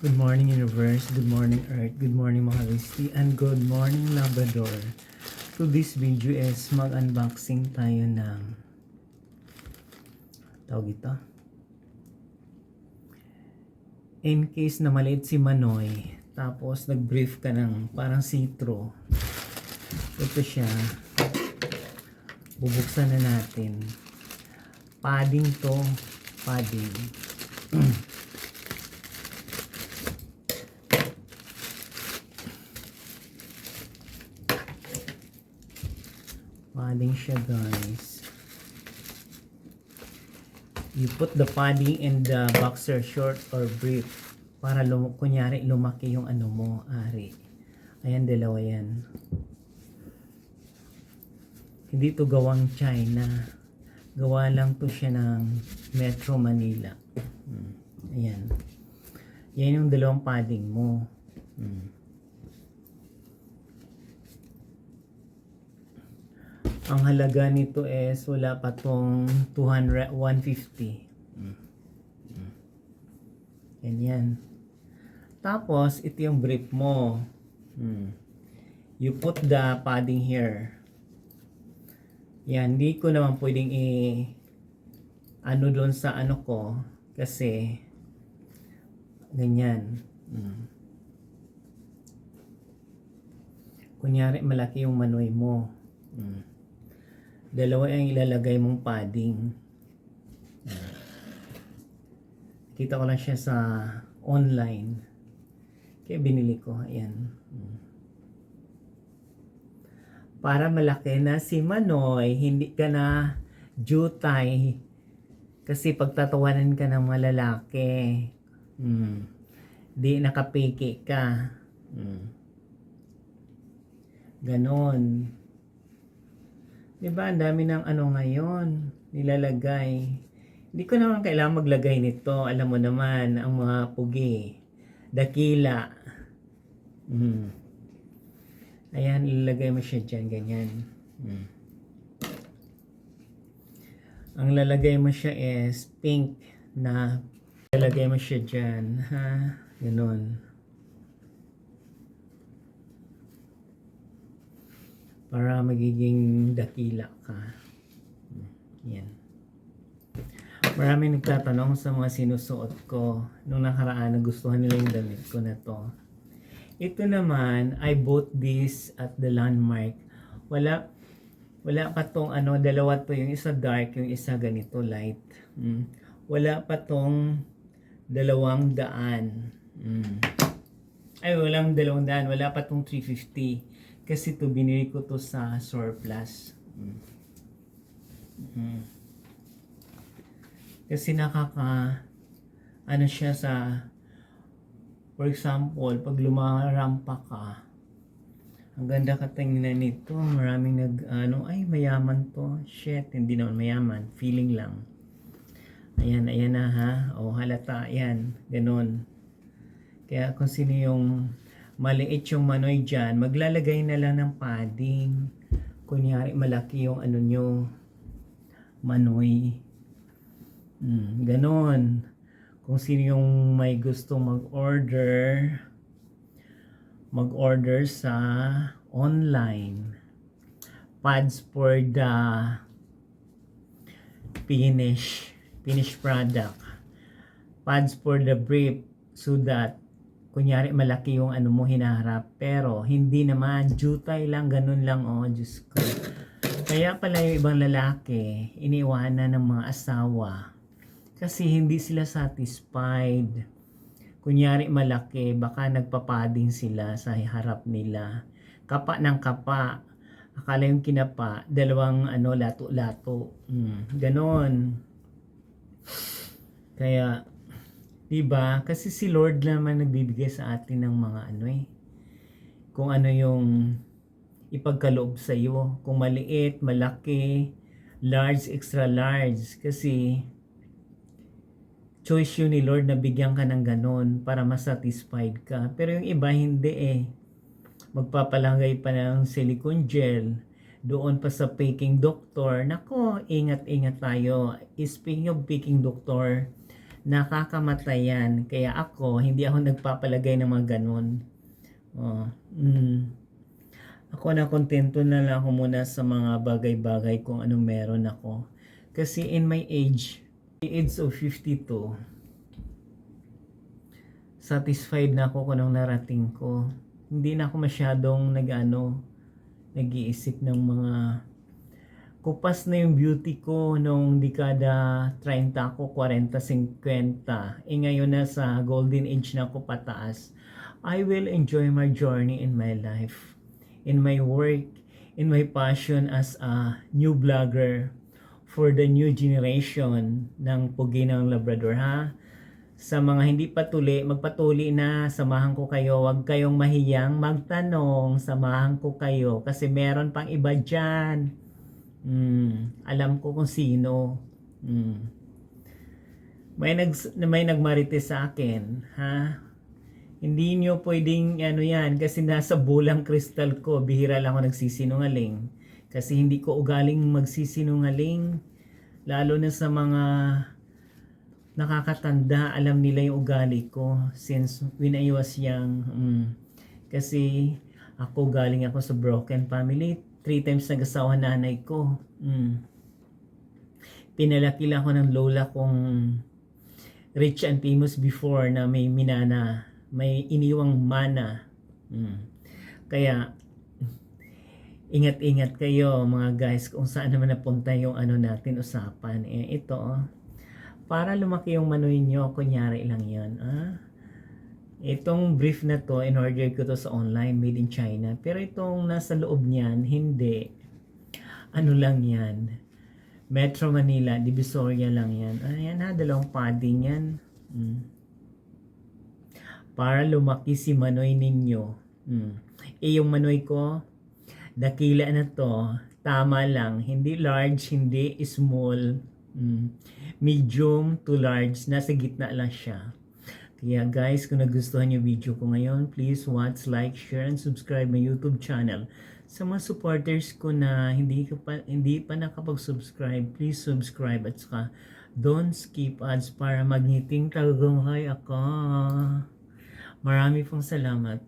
Good morning Universe, good morning Earth, good morning mga Risti, and good morning Labrador. So this video is mag-unboxing tayo ng tawag ito. In case na maliit si Manoy, tapos nag-brief ka ng parang sitro. Ito siya. Bubuksan na natin. Padding to, padding. Padding siya, guys. You put the padding in the boxer short or brief para kunyari lumaki yung ano mo, ari. Ayan, dalawa yan. Hindi to gawang China. Gawa lang to siya ng Metro Manila. Ayan. Yan yung dalawang padding mo. Ang halaga nito is wala pa tong 150. Ganyan. Tapos, ito yung brief mo. You put the padding here. Yan, hindi ko naman pwedeng ano doon sa ano ko. Kasi, ganyan. Kunyari, malaki yung manoy mo. Dalawa yung ilalagay mong padding. Kita ko lang siya sa online. Kaya binili ko. Ayan. Para malaki na si Manoy, hindi ka na jutay. Kasi pagtatawanan ka ng mga lalaki, di nakapiki ka. Ganon. Diba, ang dami ng ano ngayon, nilalagay. Hindi ko naman kailangan maglagay nito. Alam mo naman, ang mga pugi. Dakila. Ayan, ilalagay mo siya dyan, ganyan. Ang lalagay mo siya is pink na ilalagay mo siya dyan. Ha? Ganon. Para magiging dakila ka. Yan. Maraming nagtatanong sa mga sinusuot ko nung nakaraan, nagustuhan nila yung damit ko na to. Ito naman, I bought this at the Landmark. Wala pa tong ano, dalawa to, yung isa dark, yung isa ganito light. Wala pa tong 200. Ay, walang 200, wala pa tong 350. Kasi to binili ko to sa surplus. Kasi ano siya sa, for example, pag lumarampa ka, ang ganda katingnan nito, maraming ay mayaman to. Shit, hindi naman mayaman, feeling lang. Ayan na ha. O halata, ayan, ganun. Kaya kung sino yung maliit yung manoy dyan, maglalagay na lang ng padding. Kunyari, malaki yung ano nyo, manoy. Ganon. Kung sino yung may gusto mag-order sa online. Pads for the finished product. Pads for the brief, so that kunyari malaki yung ano mo hinaharap, pero hindi naman, jutay lang, ganun lang, oh, Diyos ko. Kaya pala yung ibang lalaki, iniwanan ng mga asawa, kasi hindi sila satisfied. Kunyari malaki, baka nagpapading sila sa harap nila. Kapa ng kapa, akala yung kinapa, dalawang ano, lato-lato. Ganon. Kaya, diba? Kasi si Lord naman nagbibigay sa atin ng mga ano kung ano yung ipagkaloob sa iyo. Kung maliit, malaki, large, extra large. Kasi choice yun ni Lord na bigyan ka ng ganon para masatisfied ka. Pero yung iba hindi Magpapalagay pa ng silicone gel. Doon pa sa peking doktor. Nako, ingat-ingat tayo. Speaking of peking doktor, Nakakamatay yan. Kaya hindi ako nagpapalagay ng mga ganun. Oh, Ako na kontento na lang ako muna sa mga bagay-bagay kung anong meron ako. Kasi in my age, the age of 52, satisfied na ako kung anong narating ko. Hindi na ako masyadong nag-iisip ng mga kupas na yung beauty ko nung dekada 30 ako, 40, 50. Ngayon na sa golden age na ako pataas. I will enjoy my journey in my life, in my work, in my passion as a new vlogger for the new generation ng Pugi ng Labrador, ha? Sa mga hindi patuli, magpatuli na, samahan ko kayo. Huwag kayong mahiyang magtanong, samahan ko kayo. Kasi meron pang iba dyan. Alam ko kung sino. May nagmarites sa akin, ha? Hindi nyo pwedeng yan kasi nasa bulang kristal ko. Bihira lang ako nagsisinungaling. Kasi hindi ko ugaling magsisinungaling. Lalo na sa mga nakakatanda, alam nila yung ugali ko since when I was young. Kasi galing ako sa broken family. 3 times nag-asawa nanay ko. Pinalaki lang ako ng lola kong rich and famous before na may minana, may iniwang mana. Kaya ingat-ingat kayo mga guys kung saan naman napunta yung natin usapan. Ito, para lumaki yung manoy nyo, kunyari lang yan. Itong brief na to, in-order ko to sa online, made in China. Pero itong nasa loob niyan, hindi. Ano lang yan? Metro Manila, Divisoria lang yan. Ayan ha, 2 padding yan. Para lumaki si manoy ninyo. Yung manoy ko, dakila na to, tama lang. Hindi large, hindi small. Medium to large, nasa gitna lang siya. Kaya guys, kung nagustuhan yung video ko ngayon, please watch, like, share, and subscribe my YouTube channel. Sa mga supporters ko na hindi pa nakapag-subscribe, please subscribe at saka don't skip ads para magniting tagumpay ako. Marami pong salamat.